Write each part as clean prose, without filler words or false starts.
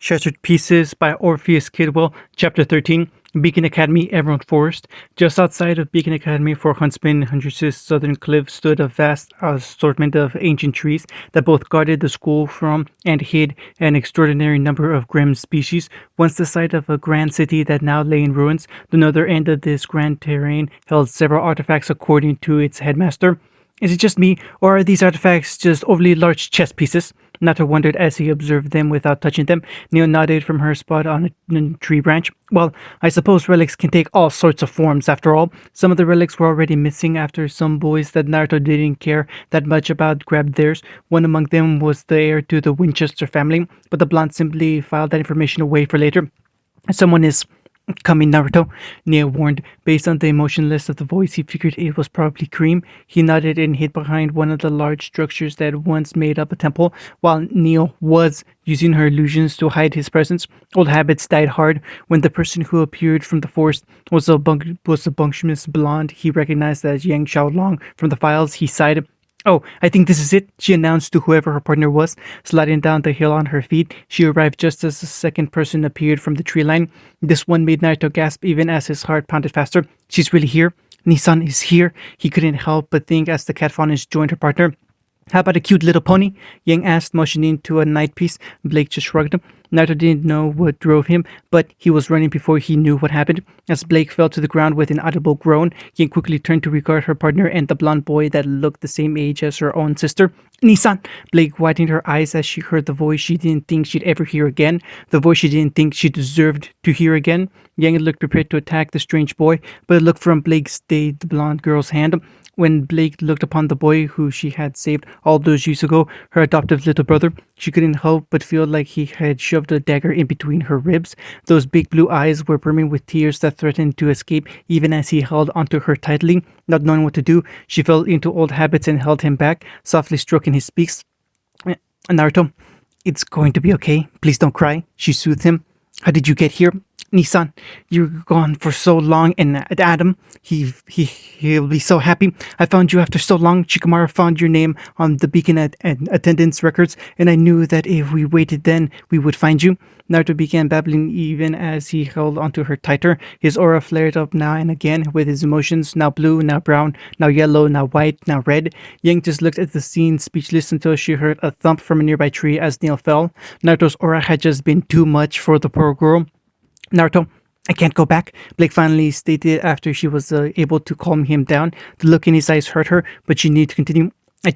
Shattered Pieces by Orpheus Kidwell, Chapter 13, Beacon Academy, Emerald Forest. Just outside of Beacon Academy for Huntsman Huntress's southern cliff stood a vast assortment of ancient trees that both guarded the school from and hid an extraordinary number of grim species. Once the site of a grand city that now lay in ruins, the northern end of this grand terrain held several artifacts according to its headmaster. Is it just me, or are these artifacts just overly large chess pieces? Nato wondered as he observed them without touching them. Neil nodded from her spot on a tree branch. Well, I suppose relics can take all sorts of forms after all. Some of the relics were already missing after some boys that Naruto didn't care that much about grabbed theirs. One among them was the heir to the Winchester family, but the blonde simply filed that information away for later. Someone is coming, Naruto, Nia warned. Based on the emotionless of the voice, he figured it was probably Cream. He nodded and hid behind one of the large structures that once made up a temple. While Neil was using her illusions to hide his presence, old habits died hard. When the person who appeared from the forest was a bumptious blonde he recognized as Yang Xiaolong from the files, he sighed. Oh, I think this is it, she announced to whoever her partner was. Sliding down the hill on her feet, she arrived just as the second person appeared from the tree line. This one made Naruto gasp even as his heart pounded faster. She's really here? Nissan is here? He couldn't help but think as the cat faunus joined her partner. How about a cute little pony? Yang asked, motioning to a night piece. Blake just shrugged. Naruto didn't know what drove him, but he was running before he knew what happened. As Blake fell to the ground with an audible groan, Yang quickly turned to regard her partner and the blonde boy that looked the same age as her own sister. Nissan! Blake widened her eyes as she heard the voice she didn't think she'd ever hear again, the voice she didn't think she deserved to hear again. Yang looked prepared to attack the strange boy, but a look from Blake stayed the blonde girl's hand. When Blake looked upon the boy who she had saved all those years ago, her adoptive little brother, she couldn't help but feel like he had shoved a dagger in between her ribs. Those big blue eyes were brimming with tears that threatened to escape even as he held onto her tightly. Not knowing what to do, she fell into old habits and held him back, softly stroking his cheeks. Naruto, it's going to be okay. Please don't cry, she soothed him. How did you get here? Nissan, you're gone for so long, and Adam, he'll be so happy. I found you after so long. Shikamaru found your name on the beacon attendance records, and I knew that if we waited then, we would find you. Naruto began babbling even as he held onto her tighter. His aura flared up now and again with his emotions, now blue, now brown, now yellow, now white, now red. Yang just looked at the scene, speechless, until she heard a thump from a nearby tree as Neil fell. Naruto's aura had just been too much for the poor girl. Naruto, I can't go back, Blake finally stated after she was able to calm him down. The look in his eyes hurt her, but she needed to continue. I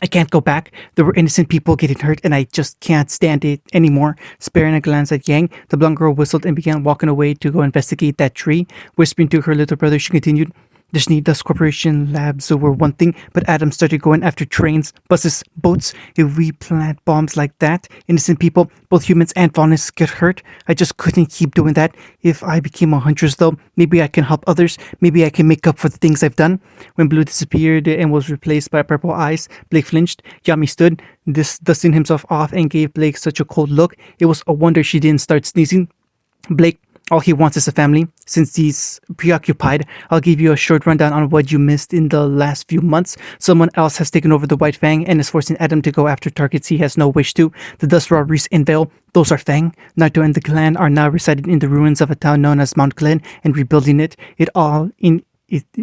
can't go back. There were innocent people getting hurt, and I just can't stand it anymore. Sparing a glance at Yang, the blonde girl whistled and began walking away to go investigate that tree. Whispering to her little brother, she continued, Disney Dust Corporation labs were one thing, but Adam started going after trains, buses, boats. If we plant bombs like that, innocent people, both humans and faunus, get hurt. I just couldn't keep doing that. If I became a huntress, though, maybe I can help others. Maybe I can make up for the things I've done. When blue disappeared and was replaced by purple eyes, Blake flinched. Yami stood, dusting himself off, and gave Blake such a cold look. It was a wonder she didn't start sneezing. Blake, all he wants is a family. Since he's preoccupied, I'll give you a short rundown on what you missed in the last few months. Someone else has taken over the White Fang and is forcing Adam to go after targets he has no wish to. The dust robberies in Vale, those are Fang. Naruto and the clan are now residing in the ruins of a town known as Mount Glen and rebuilding it.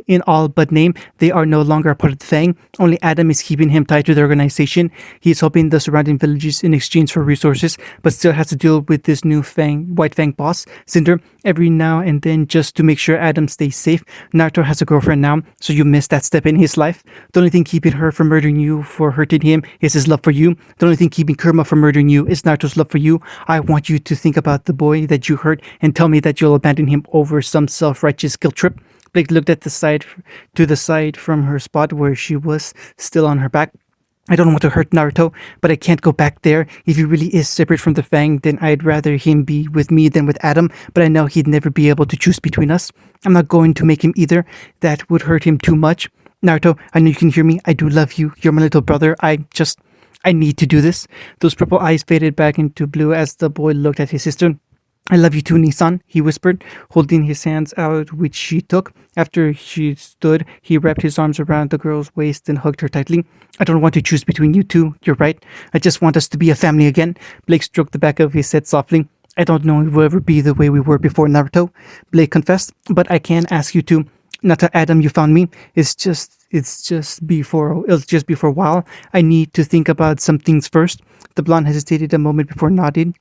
In all but name, they are no longer a part of the Fang. Only Adam is keeping him tied to the organization. He is helping the surrounding villages in exchange for resources, but still has to deal with this new White Fang boss, Cinder, every now and then just to make sure Adam stays safe. Naruto has a girlfriend now, so you missed that step in his life. The only thing keeping her from murdering you for hurting him is his love for you. The only thing keeping Kurama from murdering you is Naruto's love for you. I want you to think about the boy that you hurt and tell me that you'll abandon him over some self-righteous guilt trip. Blake looked at the side from her spot where she was still on her back. I don't want to hurt Naruto, but I can't go back there. If he really is separate from the Fang, then I'd rather him be with me than with Adam, but I know he'd never be able to choose between us. I'm not going to make him either. That would hurt him too much. Naruto, I know you can hear me. I do love you. You're my little brother. I need to do this. Those purple eyes faded back into blue as the boy looked at his sister. I love you too, Nissan, he whispered, holding his hands out, which she took. After she stood, he wrapped his arms around the girl's waist and hugged her tightly. I don't want to choose between you two, you're right. I just want us to be a family again. Blake stroked the back of his head softly. I don't know if we'll ever be the way we were before Naruto, Blake confessed, but I can ask you to. Not to Adam, you found me. It's just before a while. I need to think about some things first. The blonde hesitated a moment before nodding.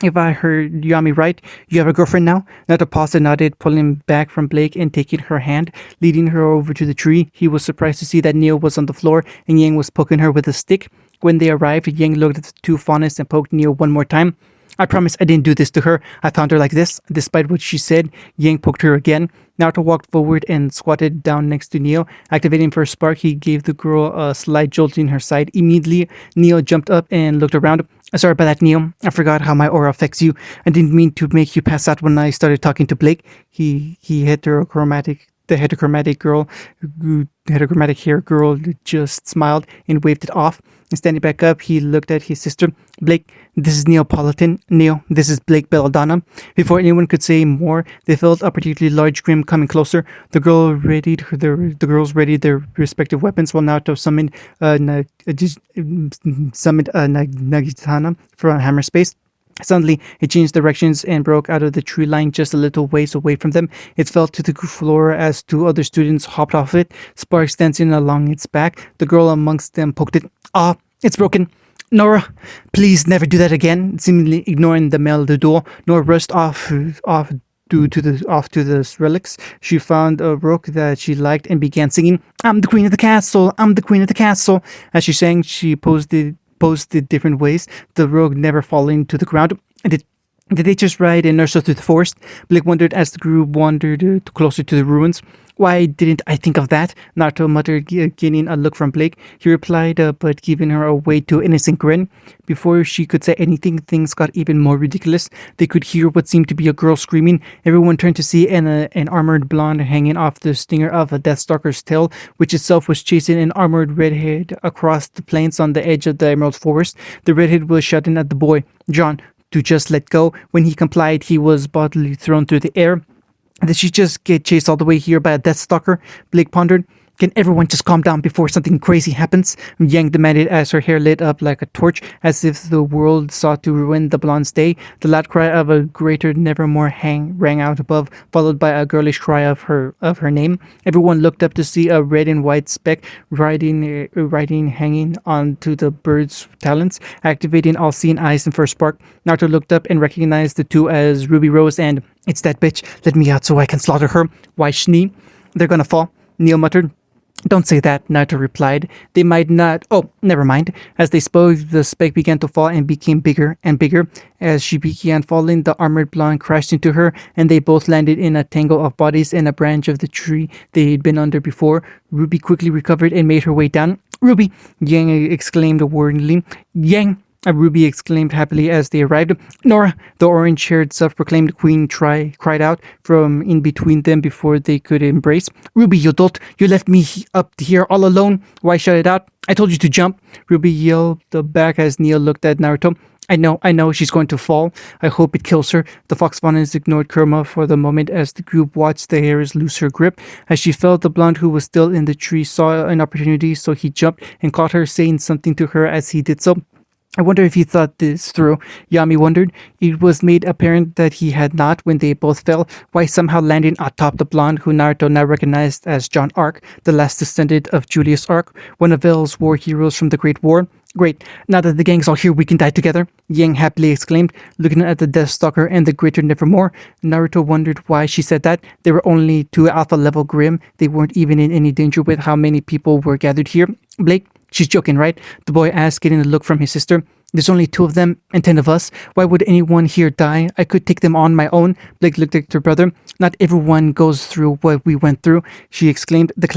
If I heard Yami right, you have a girlfriend now? Nata paused and nodded, pulling back from Blake and taking her hand, leading her over to the tree. He was surprised to see that Neil was on the floor and Yang was poking her with a stick. When they arrived, Yang looked at the two faunists and poked Neil one more time. I promise I didn't do this to her. I found her like this. Despite what she said, Yang poked her again. Naruto walked forward and squatted down next to Neil. Activating First Spark, he gave the girl a slight jolt in her side. Immediately, Neil jumped up and looked around. Sorry about that, Neil. I forgot how my aura affects you. I didn't mean to make you pass out when I started talking to Blake. He heterochromatic the heterochromatic hair girl just smiled and waved it off. And standing back up, he looked at his sister. Blake, this is Neapolitan. Neil, this is Blake Belladonna. Before anyone could say more, they felt a particularly large grim coming closer. The girls readied their respective weapons while Naruto summoned Nagitana from Hammer Space. Suddenly, it changed directions and broke out of the tree line just a little ways away from them. It fell to the floor as two other students hopped off it, sparks dancing along its back. The girl amongst them poked it. Ah, it's broken. Nora, please never do that again. Seemingly ignoring the male of the duel, Nora rushed off to the relics. She found a rook that she liked and began singing, I'm the queen of the castle, I'm the queen of the castle. As she sang, she posed different ways, the rogue never falling to the ground. Did they just ride and nurse her through the forest? Blake wondered as the group wandered closer to the ruins. Why didn't I think of that? Naruto muttered, getting a look from Blake. He replied, but giving her a way too innocent grin. Before she could say anything, things got even more ridiculous. They could hear what seemed to be a girl screaming. Everyone turned to see an armored blonde hanging off the stinger of a Deathstalker's tail, which itself was chasing an armored redhead across the plains on the edge of the Emerald Forest. The redhead was shouting at the boy, John, to just let go. When he complied, he was bodily thrown through the air. Did she just get chased all the way here by a Deathstalker? Blake pondered. Can everyone just calm down before something crazy happens? Yang demanded as her hair lit up like a torch, as if the world sought to ruin the blonde's day. The loud cry of a greater nevermore rang out above, followed by a girlish cry of her name. Everyone looked up to see a red and white speck riding hanging onto the bird's talons, activating all-seeing eyes and First Spark. Naruto looked up and recognized the two as Ruby Rose and, it's that bitch, let me out so I can slaughter her. Why, Schnee? They're gonna fall, Neil muttered. Don't say that, Naruto replied. They might not. Oh, never mind. As they spoke, the speck began to fall and became bigger and bigger. As she began falling, the armored blonde crashed into her, and they both landed in a tangle of bodies in a branch of the tree they'd been under before. Ruby quickly recovered and made her way down. Ruby! Yang exclaimed warningly. Yang! Ruby exclaimed happily as they arrived. Nora, the orange-haired self-proclaimed queen cried out from in between them before they could embrace. Ruby, you dolt, you left me up here all alone. Why shut it out? I told you to jump. Ruby yelled back as Neil looked at Naruto. I know, she's going to fall. I hope it kills her. The Fox Faunus ignored Kurama for the moment as the group watched the hares lose her grip. As she fell, the blonde who was still in the tree saw an opportunity, so he jumped and caught her, saying something to her as he did so. I wonder if he thought this through, Yami wondered. It was made apparent that he had not when they both fell, why somehow landing atop the blonde who Naruto now recognized as John Arc, the last descendant of Julius Arc, one of Vale's war heroes from the Great War. Great, now that the gang's all here, we can die together, Yang happily exclaimed, looking at the Deathstalker and the Greater Nevermore. Naruto wondered why she said that. They were only 2 alpha-level Grim. They weren't even in any danger with how many people were gathered here. Blake, she's joking, right? The boy asked, getting a look from his sister. There's only 2 of them and 10 of us. Why would anyone here die? I could take them on my own. Blake looked at her brother. Not everyone goes through what we went through, she exclaimed. The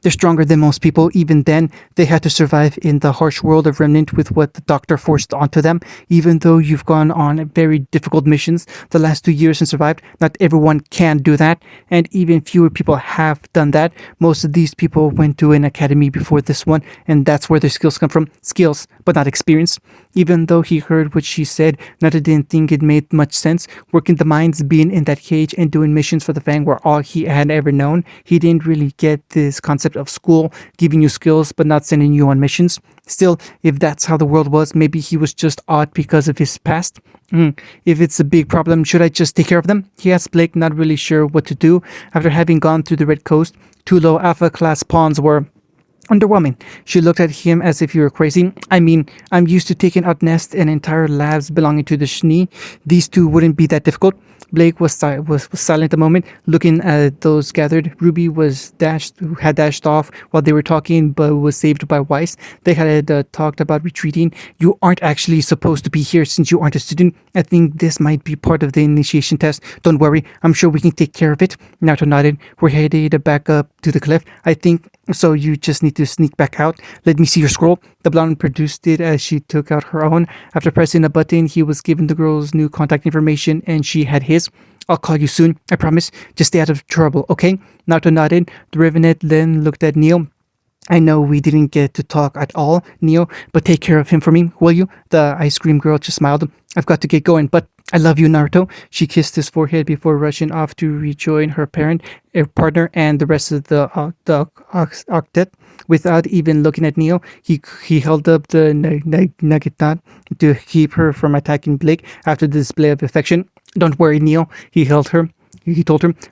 They're stronger than most people. Even then, they had to survive in the harsh world of Remnant with what the Doctor forced onto them. Even though you've gone on very difficult missions the last 2 years and survived, not everyone can do that, and even fewer people have done that. Most of these people went to an academy before this one, and that's where their skills come from. Skills, but not experience. Even though he heard what she said, Nata didn't think it made much sense. Working the mines, being in that cage, and doing missions for the Fang were all he had ever known. He didn't really get this concept of school giving you skills but not sending you on missions. Still, if that's how the world was, maybe he was just odd because of his past. If it's a big problem, should I just take care of them? He asked Blake, not really sure what to do. After having gone through the Red Coast, 2 low Alpha class pawns were underwhelming. She looked at him as if he were crazy. I mean, I'm used to taking out nests and entire labs belonging to the Schnee. These two wouldn't be that difficult. Blake was silent a moment, looking at those gathered. Ruby had dashed off while they were talking, but was saved by Weiss. They had talked about retreating. You aren't actually supposed to be here since you aren't a student. I think this might be part of the initiation test. Don't worry, I'm sure we can take care of it. Naruto nodded. We're headed back up to the cliff. I think so. You just need to sneak back out. Let me see your scroll. The blonde produced it as she took out her own. After pressing a button, he was given the girl's new contact information, and she had his. I'll call you soon, I promise. Just stay out of trouble, okay? Naruto nodded. The Revenant then looked at Neil. I know we didn't get to talk at all, Neil, but take care of him for me, will you? The ice cream girl just smiled. I've got to get going, but I love you, Naruto. She kissed his forehead before rushing off to rejoin her partner, and the rest of the octet. Without even looking at Neil, he held up the nugget knot to keep her from attacking Blake after the display of affection. Don't worry, Neil. He told her,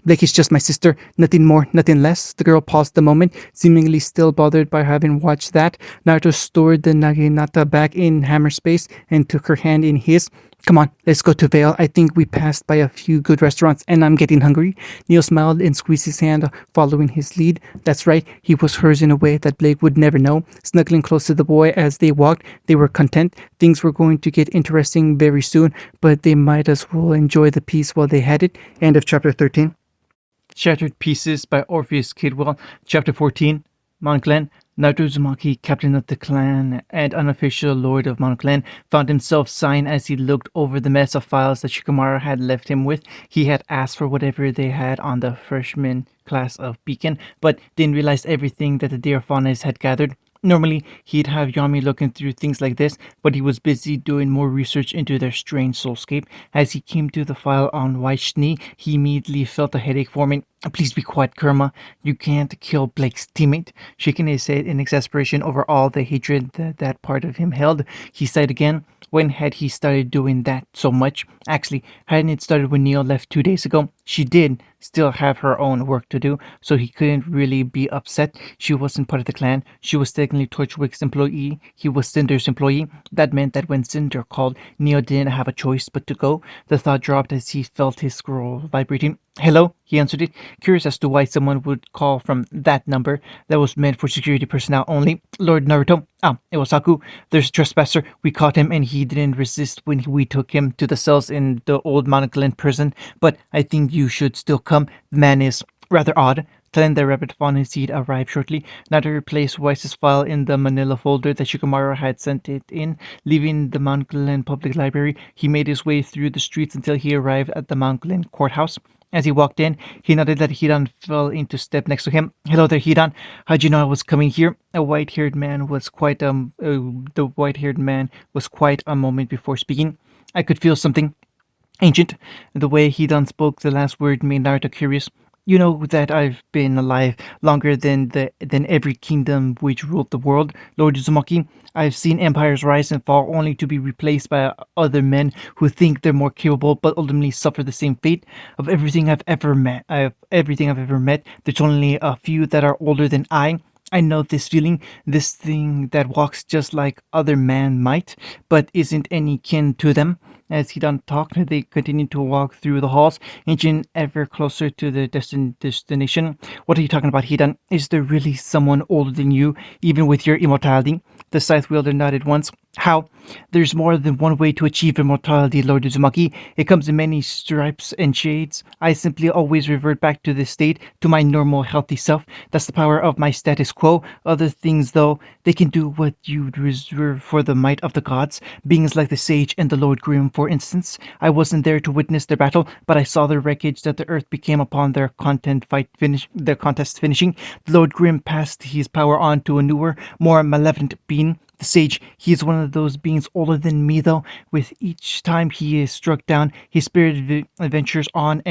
Blake is just my sister, nothing more, nothing less. The girl paused a moment, seemingly still bothered by having watched that. Naruto stored the Naginata back in hammer space and took her hand in his. Come on, let's go to Vale. I think we passed by a few good restaurants and I'm getting hungry. Neil smiled and squeezed his hand, following his lead. That's right, he was hers in a way that Blake would never know. Snuggling close to the boy as they walked, they were content. Things were going to get interesting very soon, but they might as well enjoy the peace while they had it. End of chapter 13. Shattered Pieces by Orpheus Kidwell. Chapter 14, Mount Glen. Naruto Uzumaki, captain of the clan and unofficial lord of Mount Glen, found himself sighing as he looked over the mess of files that Shikamaru had left him with. He had asked for whatever they had on the freshman class of Beacon, but didn't realize everything that the dear Faunas had gathered. Normally, he'd have Yami looking through things like this, but he was busy doing more research into their strange soulscape. As he came to the file on White Schnee, he immediately felt a headache forming. Please be quiet, Kurma. You can't kill Blake's teammate. Shaking his head in exasperation over all the hatred that part of him held, he sighed again. When had he started doing that so much? Actually, hadn't it started when Neil left 2 days ago? She did still have her own work to do, so he couldn't really be upset. She wasn't part of the clan. She was technically Torchwick's employee. He was Cinder's employee. That meant that when Cinder called, Neil didn't have a choice but to go. The thought dropped as he felt his scroll vibrating. Hello, he answered it, curious as to why someone would call from that number that was meant for security personnel only. Lord Naruto. It was Haku. There's a trespasser. We caught him and he didn't resist when we took him to the cells in the old Mount Glen prison, but I think you should still come. The man is rather odd. Telling the rabbit fawn he'd arrive shortly. Naruto replaced Weiss's file in the manila folder that Shikamaru had sent it in. Leaving the Mount Glen Public Library, he made his way through the streets until he arrived at the Mount Glen Courthouse. As he walked in, he noted that Hidan fell into step next to him. Hello there, Hidan. How'd you know I was coming here? The white-haired man was quite a moment before speaking. I could feel something ancient. The way Hidan spoke the last word made Naruto curious. You know that I've been alive longer than every kingdom which ruled the world, Lord Uzumaki. I've seen empires rise and fall only to be replaced by other men who think they're more capable but ultimately suffer the same fate. Of everything I've ever met, there's only a few that are older than I. I know this feeling, this thing that walks just like other man might, but isn't any kin to them. As Hidan talked, they continued to walk through the halls, inching ever closer to the destination. What are you talking about, Hidan? Is there really someone older than you, even with your immortality? The scythe wielder nodded once. How? There's more than one way to achieve immortality, Lord Uzumaki. It comes in many stripes and shades. I simply always revert back to this state, to my normal, healthy self. That's the power of my status quo. Other things, though, they can do what you'd reserve for the might of the gods. Beings like the Sage and the Lord Grim, for instance. I wasn't there to witness their battle, but I saw the wreckage that the earth became upon their contest finishing. The Lord Grim passed his power on to a newer, more malevolent being, the Sage. He is one of those beings older than me, though. With each time he is struck down, his spirit adventures on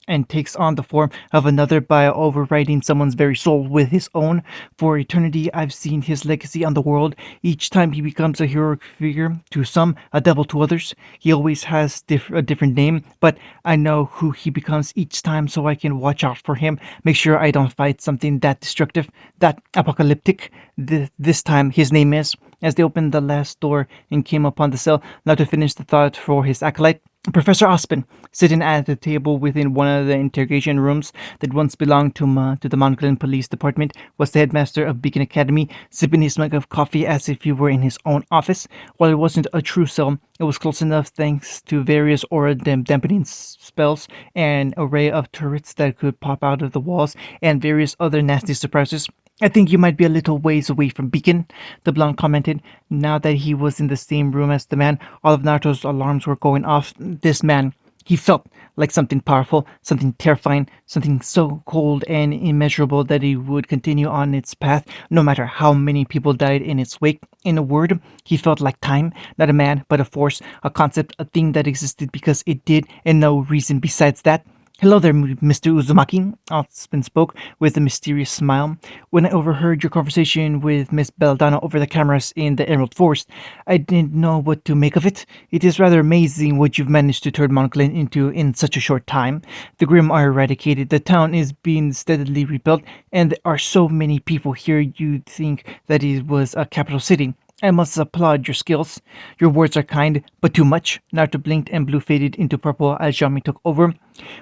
and takes on the form of another by overriding someone's very soul with his own. For eternity, I've seen his legacy on the world. Each time he becomes a heroic figure to some, a devil to others. He always has a different name, but I know who he becomes each time, so I can watch out for him, make sure I don't fight something that destructive, that apocalyptic. This time, his name is. As they opened the last door and came upon the cell, now to finish the thought for his acolyte, Professor Ospin, sitting at a table within one of the interrogation rooms that once belonged to the Mount Glen Police Department, was the headmaster of Beacon Academy, sipping his mug of coffee as if he were in his own office. While it wasn't a true cell, it was close enough thanks to various aura dampening spells, an array of turrets that could pop out of the walls, and various other nasty surprises. I think you might be a little ways away from Beacon, the blonde commented. Now that he was in the same room as the man, all of Naruto's alarms were going off. This man, he felt like something powerful, something terrifying, something so cold and immeasurable that he would continue on its path no matter how many people died in its wake. In a word, he felt like time, not a man, but a force, a concept, a thing that existed because it did, and no reason besides that. Hello there, Mr. Uzumaki, Ospen spoke with a mysterious smile. When I overheard your conversation with Miss Belladonna over the cameras in the Emerald Forest, I didn't know what to make of it. It is rather amazing what you've managed to turn Mount Glen into in such a short time. The Grim are eradicated, the town is being steadily rebuilt, and there are so many people here you'd think that it was a capital city. I must applaud your skills. Your words are kind, but too much. Naruto blinked and blue faded into purple as Yami took over.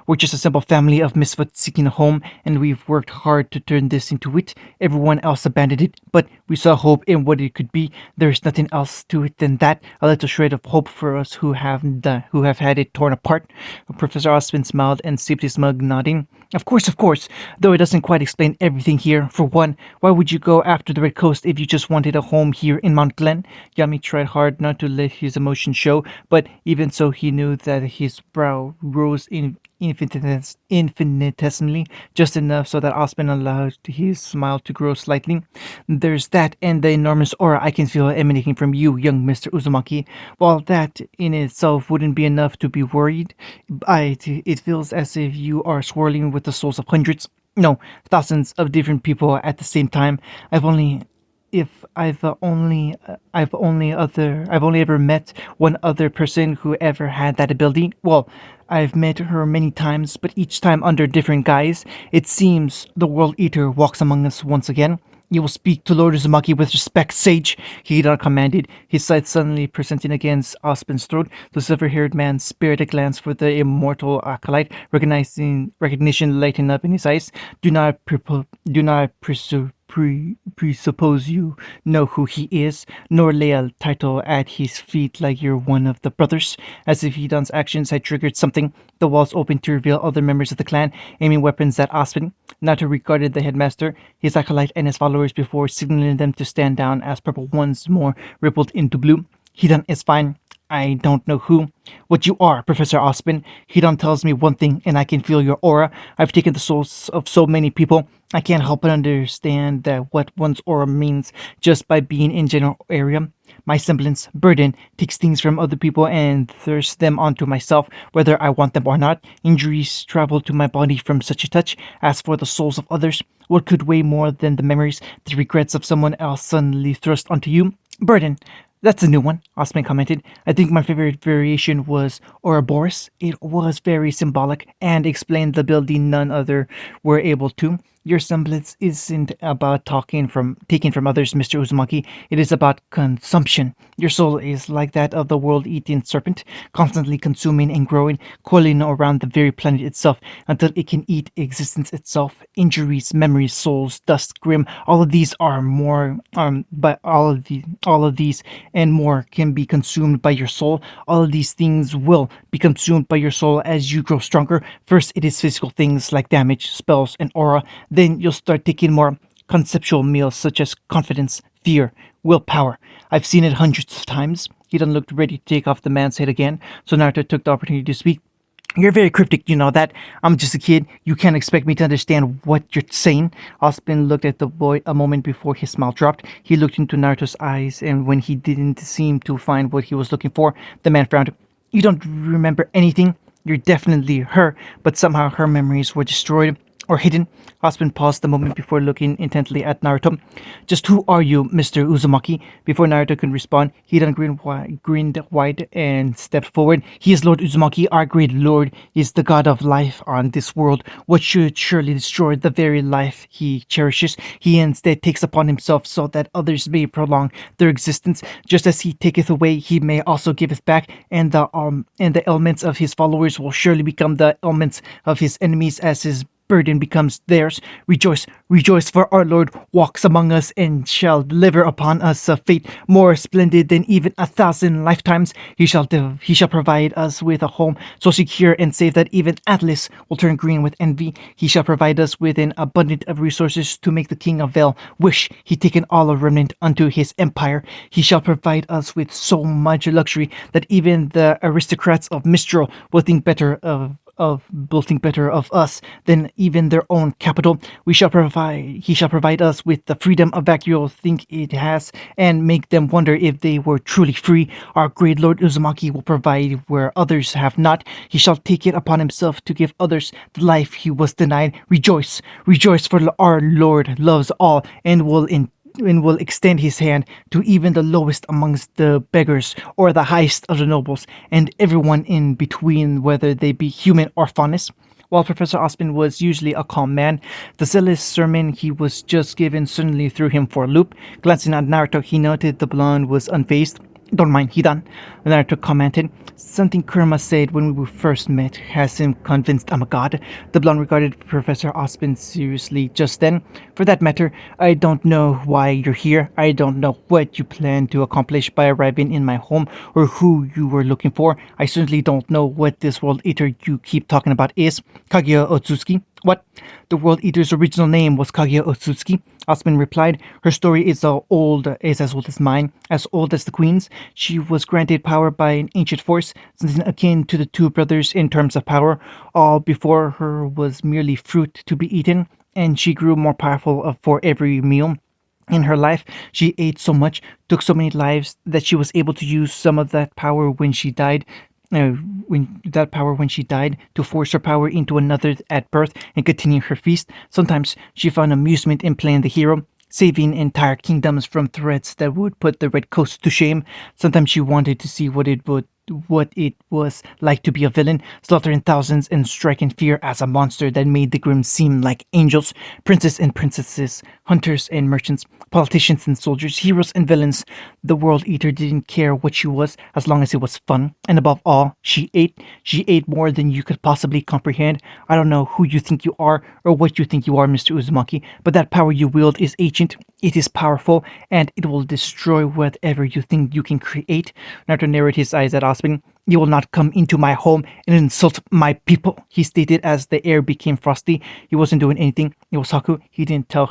We're just a simple family of misfits seeking a home, and we've worked hard to turn this into it. Everyone else abandoned it, but we saw hope in what it could be. There's nothing else to it than that. A little shred of hope for us who have had it torn apart. Professor Osmond smiled and sipped his mug, nodding. Of course. Though it doesn't quite explain everything here. For one, why would you go after the Red Coast if you just wanted a home here in Mount Glen? Yami tried hard not to let his emotion show, but even so he knew that his brow rose infinitesimally, just enough so that Osman allowed his smile to grow slightly. There's that and the enormous aura I can feel emanating from you, young Mr. Uzumaki. While that in itself wouldn't be enough to be worried, it feels as if you are swirling with the souls of hundreds, no, thousands of different people at the same time. I've only if I've only ever met one other person who ever had that ability. Well, I've met her many times, but each time under different guise. It seems the World Eater walks among us once again. You will speak to Lord Uzumaki with respect, Sage, Hidan commanded, his sight suddenly presenting against Ospen's throat. The silver-haired man spared a glance for the immortal acolyte, recognition lighting up in his eyes. Do not presuppose you know who he is, nor lay a title at his feet like you're one of the brothers. As if Hidan's actions had triggered something, the walls opened to reveal other members of the clan, aiming weapons at Ospen. Nato regarded the headmaster, his acolyte, and his followers before signaling them to stand down as purple once more rippled into blue. Hidan is fine. I don't know who. What you are, Professor Ospen. Hidan tells me one thing, and I can feel your aura. I've taken the souls of so many people. I can't help but understand that what one's aura means just by being in general area. My semblance, burden, takes things from other people and thrusts them onto myself, whether I want them or not. Injuries travel to my body from such a touch. As for the souls of others, what could weigh more than the memories, the regrets of someone else suddenly thrust onto you? Burden. That's a new one, Osman commented. I think my favorite variation was Ouroboros. It was very symbolic and explained the ability none other were able to. Your semblance isn't about taking from others, Mr. Uzumaki. It is about consumption. Your soul is like that of the world-eating serpent, constantly consuming and growing, coiling around the very planet itself until it can eat existence itself. Injuries, memories, souls, dust, grim, all of these are more but all of these and more can be consumed by your soul. All of these things will be consumed by your soul as you grow stronger. First it is physical things like damage, spells, and aura. Then you'll start taking more conceptual meals such as confidence, fear, willpower. I've seen it hundreds of times. He then looked ready to take off the man's head again, so Naruto took the opportunity to speak. You're very cryptic, you know that. I'm just a kid. You can't expect me to understand what you're saying. Ospen looked at the boy a moment before his smile dropped. He looked into Naruto's eyes, and when he didn't seem to find what he was looking for, the man frowned. You don't remember anything? You're definitely her, but somehow her memories were destroyed or hidden. Ospen paused a moment before looking intently at Naruto. Just who are you, Mr. Uzumaki? Before Naruto could respond, he then grinned wide and stepped forward. He is Lord Uzumaki, our great lord. He is the god of life on this world. What should surely destroy the very life he cherishes, he instead takes upon himself so that others may prolong their existence. Just as he taketh away, he may also giveth back, and the elements of his followers will surely become the elements of his enemies as his burden becomes theirs. Rejoice, rejoice, for our Lord walks among us and shall deliver upon us a fate more splendid than even 1,000 lifetimes. He shall provide us with a home so secure and safe that even Atlas will turn green with envy. He shall provide us with an abundance of resources to make the King of Vel wish he'd taken all of Remnant unto his empire. He shall provide us with so much luxury that even the aristocrats of Mistral will think better of us than even their own capital. He shall provide us with the freedom a vacuole think it has, and make them wonder if they were truly free. Our great Lord Uzumaki will provide where others have not. He shall take it upon himself to give others the life he was denied. Rejoice, rejoice, for our Lord loves all and will extend his hand to even the lowest amongst the beggars or the highest of the nobles, and everyone in between, whether they be human or faunus. While Professor Ospen was usually a calm man, the zealous sermon he was just given suddenly threw him for a loop. Glancing at Naruto, he noted the blonde was unfazed. Don't mind, Hidan, Naruto commented. Something Kurama said when we first met has him convinced I'm a god. The blonde regarded Professor Ospen seriously just then. For that matter, I don't know why you're here. I don't know what you plan to accomplish by arriving in my home or who you were looking for. I certainly don't know what this world eater you keep talking about is. Kaguya Otsutsuki. What? The World Eater's original name was Kaguya Otsutsuki, Osman replied. Her story is as old as mine, as old as the Queen's. She was granted power by an ancient force, something akin to the two brothers in terms of power. All before her was merely fruit to be eaten, and she grew more powerful for every meal. In her life, she ate so much, took so many lives, that she was able to use some of that power when she died when she died, to force her power into another at birth and continue her feast. Sometimes she found amusement in playing the hero, saving entire kingdoms from threats that would put the Red Coast to shame. Sometimes she wanted to see what it was like to be a villain, slaughtering thousands and striking fear as a monster that made the Grimm seem like angels, princes and princesses, hunters and merchants, politicians and soldiers, heroes and villains. The World Eater didn't care what she was as long as it was fun, and above all, she ate. She ate more than you could possibly comprehend. I don't know who you think you are or what you think you are, Mr. Uzumaki, but that power you wield is ancient, it is powerful, and it will destroy whatever you think you can create. Naruto narrowed his eyes at Ospen. You will not come into my home and insult my people, he stated as the air became frosty. He wasn't doing anything. It was Haku. He didn't tell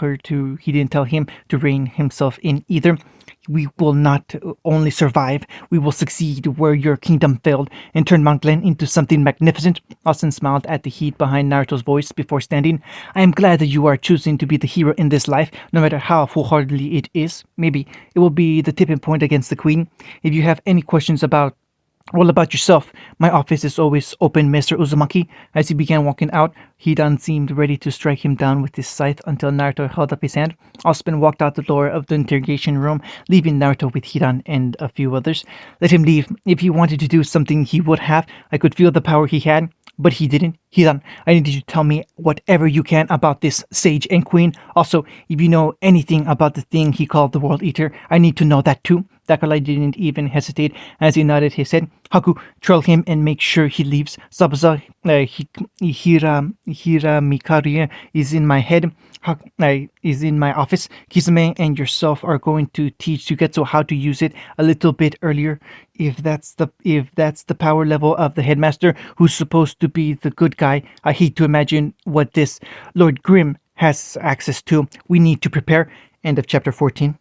him to rein himself in either. We will not only survive, we will succeed where your kingdom failed and turn Mount Glen into something magnificent. Austin smiled at the heat behind Naruto's voice before standing. I am glad that you are choosing to be the hero in this life, no matter how foolhardy it is. Maybe it will be the tipping point against the Queen. If you have any questions about yourself, my office is always open, Mr. Uzumaki. As he began walking out, Hidan seemed ready to strike him down with his scythe until Naruto held up his hand. Ospen walked out the door of the interrogation room, leaving Naruto with Hidan and a few others. Let him leave. If he wanted to do something, he would have. I could feel the power he had, but he didn't. Hidan, I need you to tell me whatever you can about this sage and queen. Also, if you know anything about the thing he called the World Eater, I need to know that too. Dakalai didn't even hesitate as he nodded his head. Haku, troll him and make sure he leaves. Sabuza, Hira Mikari is in my head. Is in my office. Kisame and yourself are going to teach Sugetsu how to use it a little bit earlier. If that's the power level of the headmaster, who's supposed to be the good guy, I hate to imagine what this Lord Grimm has access to. We need to prepare. End of chapter 14.